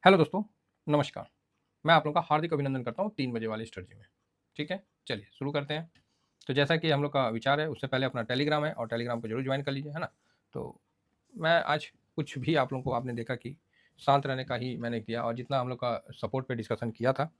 Hello दोस्तों, नमस्कार। मैं आप लोगों का हार्दिक अभिनंदन करता हूँ 3 बजे वाली स्ट्रेटजी में। ठीक है? चलिए शुरू करते हैं। तो जैसा कि हम लोग का विचार है, उससे पहले अपना टेलीग्राम है और टेलीग्राम को ज़रूर जॉइन कर लीजिए, है ना? तो मैं आज कुछ भी आप लोगों को आपने देखा कि शांत रहने का ही मैंने किया और जितना हम लोग का सपोर्ट पे डिस्कशन किया था,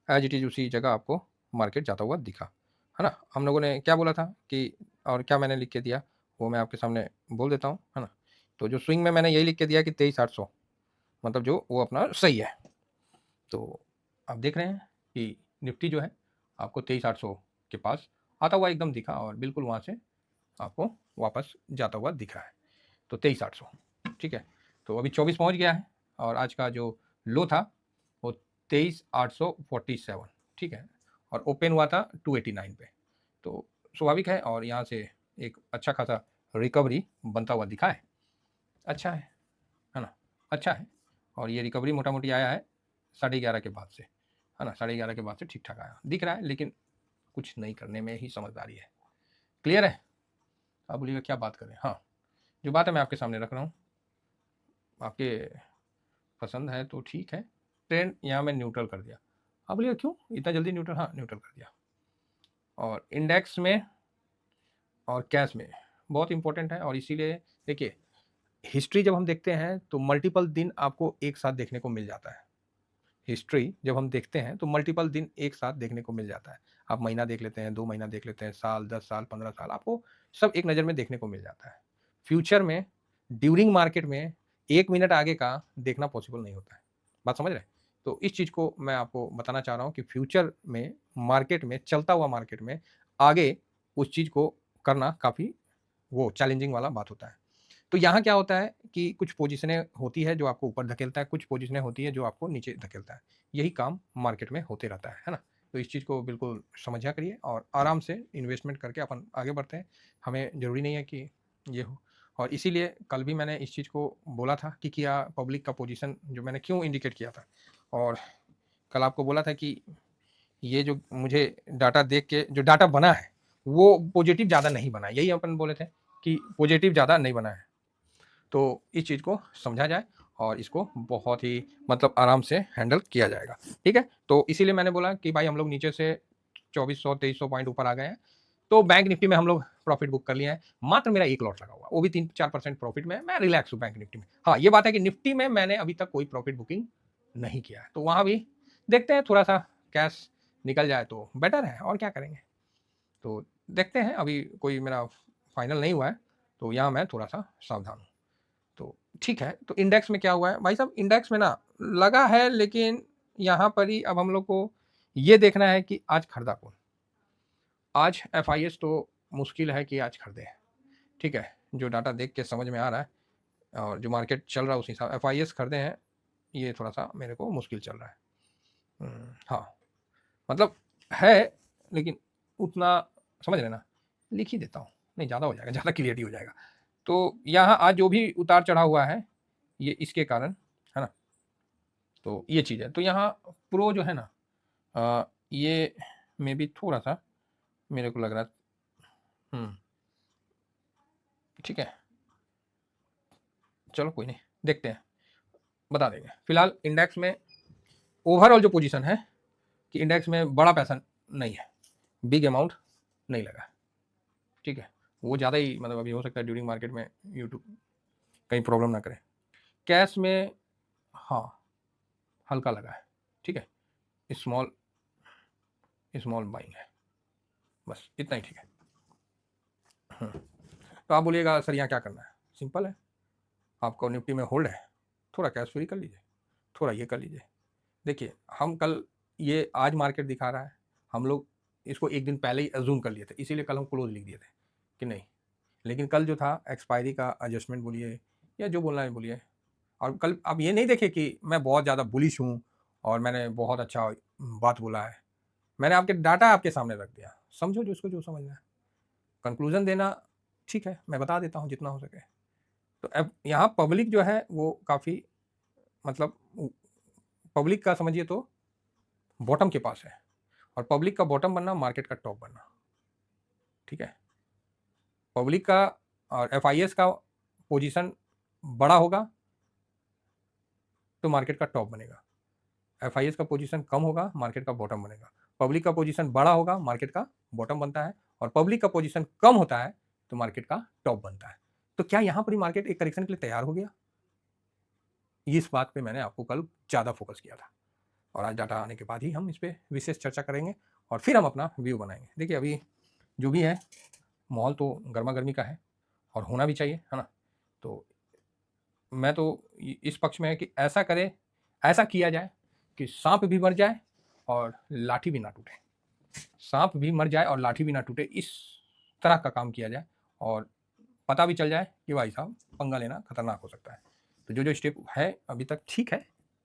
एज़ इट इज़ उसी जगह आपको मार्केट जाता हुआ दिखा, है ना? हम लोगों ने क्या बोला था कि और क्या मैंने लिख के दिया, वो मैं आपके सामने बोल देता हूँ, है ना? तो जो स्विंग में मैंने यही लिख के दिया कि 23,800 मतलब जो वो अपना सही है। तो आप देख रहे हैं कि निफ्टी जो है आपको 23,800 के पास आता हुआ एकदम दिखा और बिल्कुल वहाँ से आपको वापस जाता हुआ दिखा है। तो 23,800 ठीक है। तो अभी 24 पहुँच गया है और आज का जो लो था वो 23,847 ठीक है और ओपन हुआ था 289 पे। तो स्वाभाविक है और यहाँ से एक अच्छा खासा रिकवरी बनता हुआ दिखा है। अच्छा है ना? अच्छा है और ये रिकवरी मोटा-मोटी आया है 11:30 के बाद से, है ना? 11:30 के बाद से ठीक-ठाक आया। दिख रहा है लेकिन कुछ नहीं करने में ही समझदारी है। क्लियर है? आप बोलिएगा क्या बात करें? हाँ, जो बात है मैं आपके सामने रख रहा हूँ। आपके पसंद है तो ठीक है। ट्रेंड यहाँ मैं न्यूट्रल कर दिया। आप बोलिएगा क्यों? इतना जल्दी न्यूट्रल? हाँ, न्यूट्रल कर दिया। और इंडेक्स में और कैश में बहुत इम्पोर्टेंट है और इसीलिए देखिए, हिस्ट्री जब हम देखते हैं तो मल्टीपल दिन आपको एक साथ देखने को मिल जाता है। हिस्ट्री जब हम देखते हैं तो मल्टीपल दिन एक साथ देखने को मिल जाता है। आप महीना देख लेते हैं, 2 महीना देख लेते हैं, साल, 10 साल, 15 साल, आपको सब एक नज़र में देखने को मिल जाता है। फ्यूचर में, ड्यूरिंग मार्केट में 1 मिनट आगे का देखना पॉसिबल नहीं होता है। बात समझ रहे हैं? तो इस चीज़ को मैं आपको बताना चाह रहा हूँ कि फ्यूचर में, मार्केट में, चलता हुआ मार्केट में आगे उस चीज़ को करना काफ़ी वो चैलेंजिंग वाला बात होता है। तो यहाँ क्या होता है कि कुछ पोज़ीशनें होती है जो आपको ऊपर धकेलता है, कुछ पोज़ीशनें होती है जो आपको नीचे धकेलता है। यही काम मार्केट में होते रहता है ना? तो इस चीज़ को बिल्कुल समझा करिए और आराम से इन्वेस्टमेंट करके अपन आगे बढ़ते हैं। हमें ज़रूरी नहीं है कि ये हो और इसीलिए कल भी मैंने इस चीज़ को बोला था कि क्या पब्लिक का पोज़ीशन जो मैंने क्यों इंडिकेट किया था और कल आपको बोला था कि ये जो मुझे डाटा देख के जो डाटा बना है, वो पॉज़िटिव ज़्यादा नहीं बना है। यही अपन बोले थे कि पॉज़िटिव ज़्यादा नहीं बना है। तो इस चीज़ को समझा जाए और इसको बहुत ही मतलब आराम से हैंडल किया जाएगा। ठीक है? तो इसीलिए मैंने बोला कि भाई हम लोग नीचे से 2400-2300 पॉइंट ऊपर आ गए हैं। तो बैंक निफ्टी में हम लोग प्रॉफ़िट बुक कर लिए हैं। मात्र मेरा 1 लॉट लगा हुआ है। वो भी 3-4% प्रॉफ़िट में है। मैं रिलैक्स हूँ बैंक निफ्टी में। हाँ, ये बात है कि निफ्टी में मैंने अभी तक कोई प्रॉफ़िट बुकिंग नहीं किया है। तो वहाँ भी देखते हैं थोड़ा-सा कैश निकल जाए तो बेटर है और क्या करेंगे। तो देखते हैं अभी कोई मेरा फाइनल नहीं हुआ है। तो यहाँ मैं थोड़ा-सा सावधान हूँ। तो ठीक है, तो इंडेक्स में क्या हुआ है? भाई साहब इंडेक्स में ना लगा है लेकिन यहाँ पर ही अब हम लोग को ये देखना है कि आज खरीदा कौन? आज एफआईएस तो मुश्किल है कि आज खरीदें, ठीक है? जो डाटा देख के समझ में आ रहा है और जो मार्केट चल रहा है उस हिसाब एफआईएस खरीदे हैं, ये थोड़ा-सा मेरे को मुश्किल चल रहा है। हाँ, मतलब है लेकिन उतना समझ रहे हैं ना? लिख ही देता हूँ, नहीं ज़्यादा हो जाएगा, ज़्यादा क्लियरिटी हो जाएगा। तो यहाँ आज जो भी उतार-चढ़ाव हुआ है, ये इसके कारण, है ना? तो ये चीज़ है। तो यहाँ प्रो जो है ना ये में भी थोड़ा-सा मेरे को लग रहा है ठीक है। चलो कोई नहीं, देखते हैं, बता देंगे। फिलहाल इंडेक्स में ओवरऑल जो पोज़ीशन है कि इंडेक्स में बड़ा पैसा नहीं है, बिग अमाउंट नहीं लगा है, ठीक है। वो ज़्यादा ही मतलब अभी हो सकता है ड्यूरिंग मार्केट में यूट्यूब कहीं प्रॉब्लम ना करे। कैश में हाँ, हल्का लगा है, ठीक है। स्मॉल स्मॉल बाइंग है, बस इतना ही ठीक है। तो आप बोलिएगा सर यहाँ क्या करना है? सिंपल है, आपको निफ्टी में होल्ड है, थोड़ा कैश फ्री कर लीजिए, थोड़ा ये कर लीजिए। देखिए, हम कल ये आज मार्केट दिखा रहा है, हम लोग इसको 1 दिन पहले ही अज़्यूम कर लिए थे, इसीलिए कल हम क्लोज़ लिख दिए थे कि नहीं। लेकिन कल जो था एक्सपायरी का एडजस्टमेंट बोलिए या जो बोलना है बोलिए और कल आप ये नहीं देखिए कि मैं बहुत ज़्यादा बुलिश हूँ और मैंने बहुत अच्छा बात बोला है। मैंने आपके डाटा आपके सामने रख दिया, समझो जिसको जो समझना है। कंक्लूज़न देना ठीक है, मैं बता देता हूँ जितना हो सके। तो अब यहाँ पब्लिक जो है वो काफ़ी मतलब पब्लिक का समझिए तो बॉटम के पास है और पब्लिक का बॉटम बनना मार्केट का टॉप बनना, ठीक है। पब्लिक का और एफआईएस का पोजीशन बड़ा होगा तो मार्केट का टॉप बनेगा। FIS का पोजीशन कम होगा, मार्केट का बॉटम बनेगा। पब्लिक का पोजीशन बड़ा होगा, मार्केट का बॉटम बनता है, और पब्लिक का पोजीशन कम होता है तो मार्केट का टॉप बनता है। तो क्या यहां पर मार्केट एक करेक्शन के लिए तैयार हो गया? इस बात पे मैंने आपको कल ज़्यादा फोकस किया था, और आज डाटा आने के बाद ही हम इस पर विशेष चर्चा करेंगे और फिर हम अपना व्यू बनाएंगे। देखिए अभी जो भी है माहौल तो गर्मा गर्मी का है और होना भी चाहिए, है ना। तो मैं तो इस पक्ष में है कि ऐसा करे, ऐसा किया जाए कि सांप भी मर जाए और लाठी भी ना टूटे। सांप भी मर जाए और लाठी भी ना टूटे, इस तरह का काम किया जाए और पता भी चल जाए कि भाई साहब पंगा लेना खतरनाक हो सकता है। तो जो जो स्टेप है अभी तक ठीक है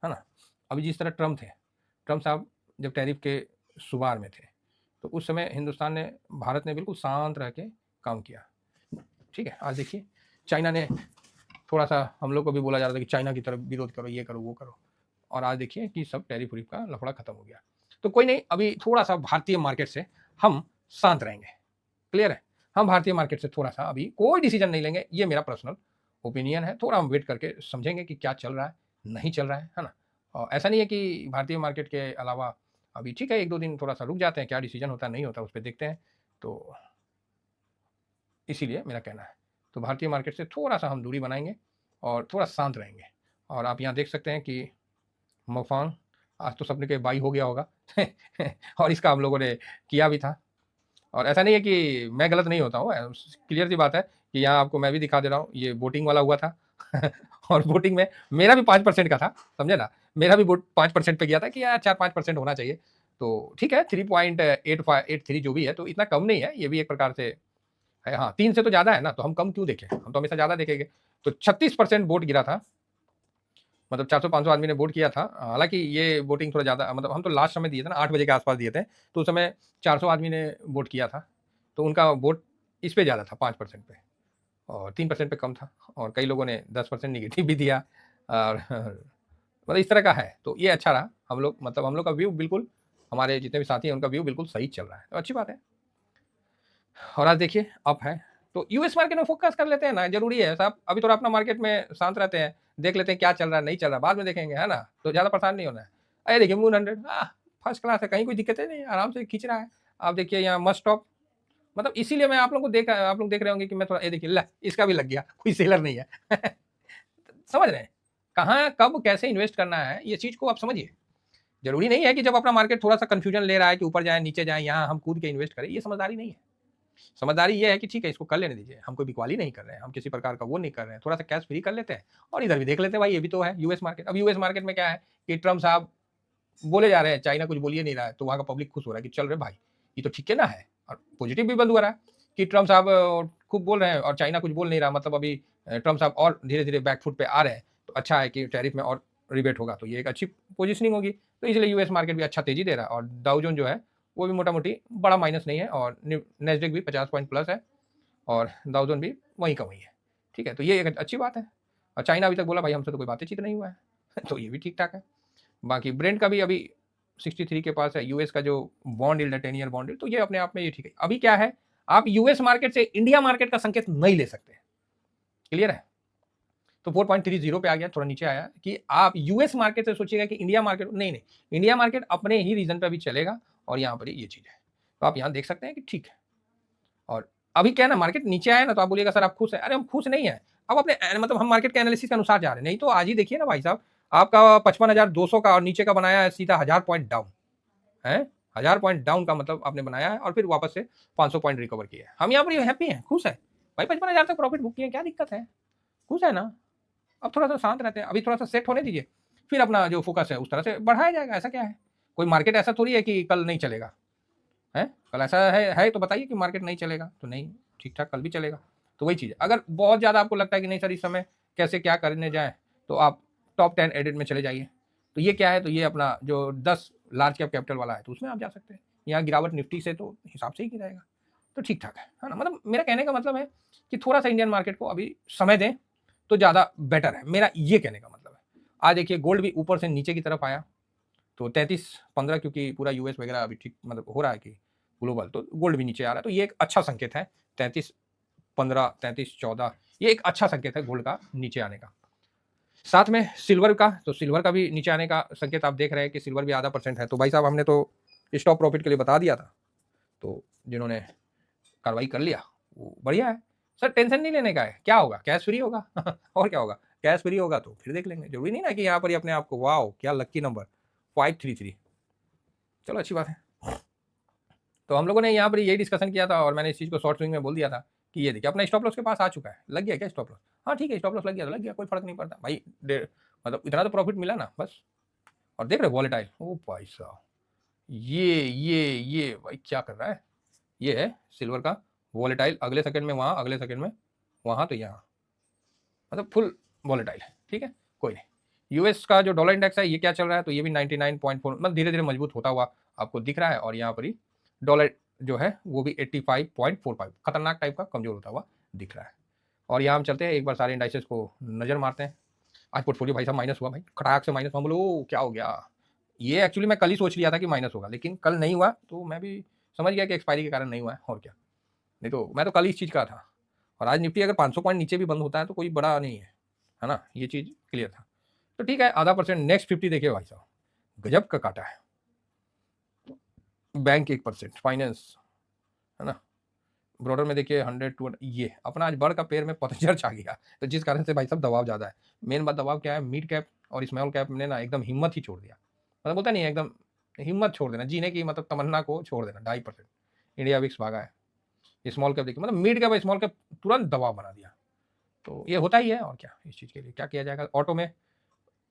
ना। अभी जिस तरह ट्रम्प साहब जब टैरिफ के शुमार में थे तो उस समय हिंदुस्तान ने, भारत ने बिल्कुल शांत रह के काम किया, ठीक है। आज देखिए चाइना ने थोड़ा सा, हम लोग को भी बोला जा रहा था कि चाइना की तरफ विरोध करो, ये करो वो करो, और आज देखिए कि सब टैरिफ उरिफ का लफड़ा खत्म हो गया। तो कोई नहीं, अभी थोड़ा सा भारतीय मार्केट से हम शांत रहेंगे, क्लियर है। हम भारतीय मार्केट से थोड़ा सा अभी कोई डिसीजन नहीं लेंगे, ये मेरा पर्सनल ओपिनियन है। थोड़ा हम वेट करके समझेंगे कि क्या चल रहा है, नहीं चल रहा है ना। और ऐसा नहीं है कि भारतीय मार्केट के अलावा अभी ठीक है, 1-2 दिन थोड़ा सा रुक जाते हैं, क्या डिसीजन होता है नहीं होता उस पर देखते हैं। तो इसीलिए मेरा कहना है, तो भारतीय मार्केट से थोड़ा सा हम दूरी बनाएंगे और थोड़ा शांत रहेंगे। और आप यहाँ देख सकते हैं कि मफांग आज तो सपने के बाई हो गया होगा और इसका हम लोगों ने किया भी था। और ऐसा नहीं है कि मैं गलत नहीं होता हूँ, क्लियर सी बात है कि यहाँ आपको मैं भी दिखा दे रहा हूँ, ये वोटिंग वाला हुआ था और वोटिंग में मेरा भी 5% का था, समझे ना। मेरा भी वोट 5% पे गया था कि यार 4-5% होना चाहिए। तो ठीक है, 3.8583 जो भी है, तो इतना कम नहीं है, ये भी एक प्रकार से है। हाँ, 3 से तो ज़्यादा है ना, तो हम कम क्यों देखें, हम तो हमेशा ज़्यादा देखेंगे। तो 36% वोट गिरा था, मतलब 400-500 आदमी ने वोट किया था। हालांकि ये वोटिंग थोड़ा ज़्यादा, मतलब हम तो लास्ट समय दिए थे ना, 8 बजे के आसपास दिए थे, तो उस समय 400 आदमी ने वोट किया था, तो उनका वोट इस पे ज़्यादा था 5% पे, और 3% पे कम था। और कई लोगों ने 10% निगेटिव भी दिया, और मतलब इस तरह का है। तो ये अच्छा रहा, हम लोग, मतलब हम लोग का व्यू बिल्कुल, हमारे जितने भी साथी हैं उनका व्यू बिल्कुल सही चल रहा है, तो अच्छी बात है। और आज देखिए अप है, तो यूएस मार्केट में फोकस कर लेते हैं ना, जरूरी है साहब। अभी थोड़ा अपना मार्केट में शांत रहते हैं, देख लेते हैं क्या चल रहा है नहीं चल रहा है, बाद में देखेंगे, है ना। तो ज़्यादा परेशान नहीं होना है। अरे देखिए मून 100 फर्स्ट क्लास है, कहीं कोई दिक्कतें नहीं, आराम से खींच रहा है। आप देखिए यहाँ मस्ट स्टॉप, मतलब इसीलिए मैं आप लोगों को देख, आप लोग देख रहे होंगे कि मैं थोड़ा, ये देखिए इसका भी लग गया, कोई सेलर नहीं है समझ रहे हैं कहाँ कब कैसे इन्वेस्ट करना है, ये चीज़ को आप समझिए। जरूरी नहीं है कि जब अपना मार्केट थोड़ा सा कंफ्यूजन ले रहा है कि ऊपर जाए नीचे जाए, यहाँ हम कूद के इन्वेस्ट करें, ये समझदारी नहीं है। समझदारी ये है कि ठीक है, इसको कर लेने दीजिए, हम कोई बिकवाली नहीं कर रहे हैं, हम किसी प्रकार का वो नहीं कर रहे हैं, थोड़ा सा कैश फ्री कर लेते हैं और इधर भी देख लेते हैं। भाई ये भी तो है यूएस मार्केट। अब यूएस मार्केट में क्या है कि ट्रम्प साहब बोले जा रहे हैं, चाइना कुछ बोलिए नहीं रहा है, तो वहाँ का पब्लिक खुश हो रहा है कि चल रहे भाई ये तो ठीक है ना है। और पॉजिटिव भी बंद हो रहा है कि ट्रम्प साहब खूब बोल रहे हैं और चाइना कुछ बोल नहीं रहा, मतलब अभी ट्रम्प साहब और धीरे धीरे बैकफुट पे आ रहे हैं, तो अच्छा है कि टैरिफ में और रिबेट होगा, तो ये एक अच्छी पोजिशनिंग होगी। तो इसलिए यूएस मार्केट भी अच्छा तेजी दे रहा है, और डाउ जोन जो है वो भी मोटा मोटी बड़ा माइनस नहीं है, और नेस्डेक भी 50 पॉइंट प्लस है, और डाउ जोन भी वहीं का वहीं है, ठीक है। तो ये एक अच्छी बात है। और चाइना अभी तक बोला भाई हमसे तो कोई बातचीत नहीं हुआ है तो ये भी ठीक ठाक है। बाकी ब्रेंड का भी अभी 63 के पास है, यूएस का जो बॉन्ड यील्ड है, 10 ईयर बॉन्ड यील्ड, तो ये अपने आप में ये ठीक है। अभी क्या है, आप यूएस मार्केट से इंडिया मार्केट का संकेत नहीं ले सकते, क्लियर है। तो 4.30 पे आ गया, थोड़ा नीचे आया, कि आप यूएस मार्केट से सोचिएगा कि इंडिया मार्केट, नहीं नहीं, इंडिया मार्केट अपने ही रीजन पे अभी चलेगा, और यहाँ पर ये चीज़ है। तो आप यहाँ देख सकते हैं कि ठीक है। और अभी क्या है ना, मार्केट नीचे आया ना, तो आप बोलिएगा सर आप खुश हैं, अरे हम खुश नहीं है। अब अपने मतलब हम मार्केट के एनालिसिस के अनुसार जा रहे हैं, नहीं तो आज ही देखिए ना भाई साहब, आपका 55,200 का और नीचे का बनाया है सीधा 1000 पॉइंट डाउन है। 1000 पॉइंट डाउन का मतलब आपने बनाया है, और फिर वापस से 500 पॉइंट रिकवर किया है। हम यहाँ पर हैप्पी हैं, खुश है भाई, 55,000 तक प्रॉफिट बुक किए, क्या दिक्कत है, खुश है ना। अब थोड़ा सा शांत रहते हैं, अभी थोड़ा सा सेट होने दीजिए, फिर अपना जो फोकस है उस तरह से बढ़ाया जाएगा। ऐसा क्या है, कोई मार्केट ऐसा थोड़ी है कि कल नहीं चलेगा, है कल ऐसा है तो बताइए कि मार्केट नहीं चलेगा, तो नहीं, ठीक ठाक कल भी चलेगा। तो वही चीज़ है, अगर बहुत ज़्यादा आपको लगता है कि नहीं सर इस समय कैसे क्या करने जाए, तो आप टॉप 10 एडिट में चले जाइए। तो ये क्या है, तो ये अपना जो 10 लार्ज कैप कैपिटल वाला है, तो उसमें आप जा सकते हैं। यहाँ गिरावट निफ्टी से तो हिसाब से ही गिराएगा, तो ठीक ठाक है ना। मतलब मेरा कहने का मतलब है कि थोड़ा सा इंडियन मार्केट को अभी समय दें तो ज़्यादा बेटर है, मेरा ये कहने का मतलब है। आज देखिए गोल्ड भी ऊपर से नीचे की तरफ आया, तो 33-15, क्योंकि पूरा यूएस वगैरह अभी ठीक मतलब हो रहा है कि ग्लोबल, तो गोल्ड भी नीचे आ रहा है, तो ये एक अच्छा संकेत है। 33-15, 33-14, ये एक अच्छा संकेत है गोल्ड का नीचे आने का। साथ में सिल्वर का, तो सिल्वर का भी नीचे आने का संकेत आप देख रहे हैं कि सिल्वर भी आधा % है। तो भाई साहब हमने तो स्टॉप प्रॉफिट के लिए बता दिया था, तो जिन्होंने कार्रवाई कर लिया वो बढ़िया है। सर टेंशन नहीं लेने का है, क्या होगा, कैश फ्री होगा और क्या होगा, कैश फ्री होगा तो फिर देख लेंगे। जरूरी नहीं ना कि यहाँ पर ही अपने आप को, वाओ क्या लक्की नंबर 533, चलो अच्छी बात है। तो हम लोगों ने यहाँ पर यही डिस्कशन किया था और मैंने इस चीज़ को शॉर्ट स्विंग में बोल दिया था कि ये देखिए अपना स्टॉप लॉस के पास आ चुका है, लग गया क्या स्टॉप लॉस, हाँ ठीक है स्टॉप लॉस लग गया तो लग गया, कोई फर्क नहीं पड़ता भाई, मतलब इतना तो प्रॉफिट मिला ना बस। और देख रहे वॉलेटाइल, ओ भाई साहब ये भाई क्या कर रहा है, ये है सिल्वर का वॉलेटाइल, अगले सेकंड में वहाँ, अगले सेकंड में वहाँ, तो यहाँ मतलब फुल वॉलेटाइल है, ठीक है कोई नहीं। यूएस का जो डॉलर इंडेक्स है ये क्या चल रहा है, तो ये भी 99.4 मतलब धीरे धीरे मजबूत होता हुआ आपको दिख रहा है, और यहाँ पर ही डॉलर जो है वो भी 85.45 खतरनाक टाइप का कमजोर होता हुआ दिख रहा है। और यहाँ हम चलते हैं एक बार सारे इंडाइसेस को नजर मारते हैं। आज पोर्टफोलियो भाई साहब माइनस हुआ, भाई खटाक से माइनस हुआ, बोलो क्या हो गया। ये एक्चुअली मैं कल ही सोच लिया था कि माइनस होगा, लेकिन कल नहीं हुआ तो मैं भी समझ गया कि एक्सपायरी के कारण नहीं हुआ है, और क्या। नहीं तो मैं तो कल ही इस चीज़ का था। और आज निफ्टी अगर 500 पॉइंट नीचे भी बंद होता है तो कोई बड़ा नहीं है ना, ये चीज़ क्लियर था। तो ठीक है आधा %, नेक्स्ट 50 देखिए भाई साहब गजब का काटा है। बैंक 1%, फाइनेंस है ना, ब्रॉडर में देखिए 100 200, ये अपना आज बड़ का पैर में पतझड़ छा गया, तो जिस कारण से भाई साहब दबाव ज़्यादा है। मेन बात दबाव क्या है, मिड कैप और स्मॉल कैप ने ना एकदम हिम्मत ही छोड़ दिया, मतलब बोलता नहीं है एकदम हिम्मत छोड़ देना, जीने की मतलब तमन्ना को छोड़ देना, 2.5%। इंडिया विक्स भागा है, स्मॉल कैप देखिए मतलब मिड कैप स्मॉल कैप तुरंत दबाव बना दिया। तो ये होता ही है, और क्या इस चीज़ के लिए क्या किया जाएगा। ऑटो में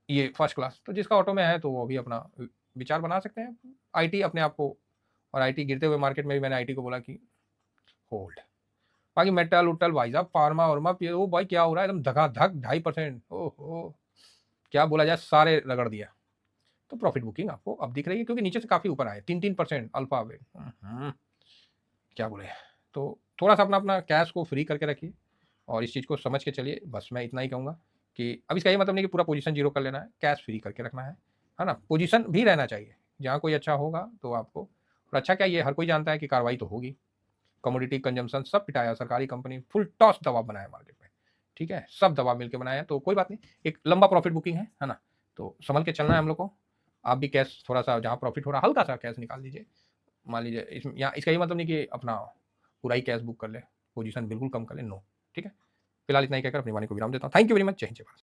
ये फर्स्ट क्लास, तो जिसका ऑटो में है तो वो भी अपना विचार बना सकते हैं। आईटी अपने आप को, और आईटी गिरते हुए मार्केट में भी मैंने आईटी को बोला कि होल्ड। बाकी मेटल उटल भाई साहब फार्मा वर्मा ओ भाई क्या हो रहा है, एकदम धकाधक 2.5%, ओहो क्या बोला जाए, सारे रगड़ दिया। तो प्रॉफिट बुकिंग आपको अब दिख रही है क्योंकि नीचे से काफी ऊपर आए, 3% अल्फा वेट, क्या बोले। तो थोड़ा सा अपना अपना कैश को फ्री करके रखिए और इस चीज़ को समझ के चलिए, बस मैं इतना ही कहूँगा कि अब इसका ये मतलब नहीं कि पूरा पोजीशन जीरो कर लेना है, कैश फ्री करके रखना है ना, पोजीशन भी रहना चाहिए, जहाँ कोई अच्छा होगा तो आपको, और अच्छा क्या ये हर कोई जानता है कि कार्रवाई तो होगी, कमोडिटी कंजम्पशन सब पिटाया, सरकारी कंपनी फुल टॉस दबाव बनाया मार्केट में, ठीक है सब दबाव मिलकर बनाया, तो कोई बात नहीं, एक लंबा प्रॉफिट बुकिंग है ना, तो संभल के चलना है हम लोग को। आप भी कैश थोड़ा सा जहाँ प्रॉफिट हो रहा हल्का सा कैश निकाल लीजिए, मान लीजिए यहाँ इसका ये मतलब नहीं कि अपना पूरा ही कैश बुक कर ले, पोजीशन बिल्कुल कम कर ले, नो, ठीक है। फिलहाल इतना ही कहकर अपनी वाणी को विराम देता हूँ। थैंक यू वेरी मच, जय हिंद जय भारत।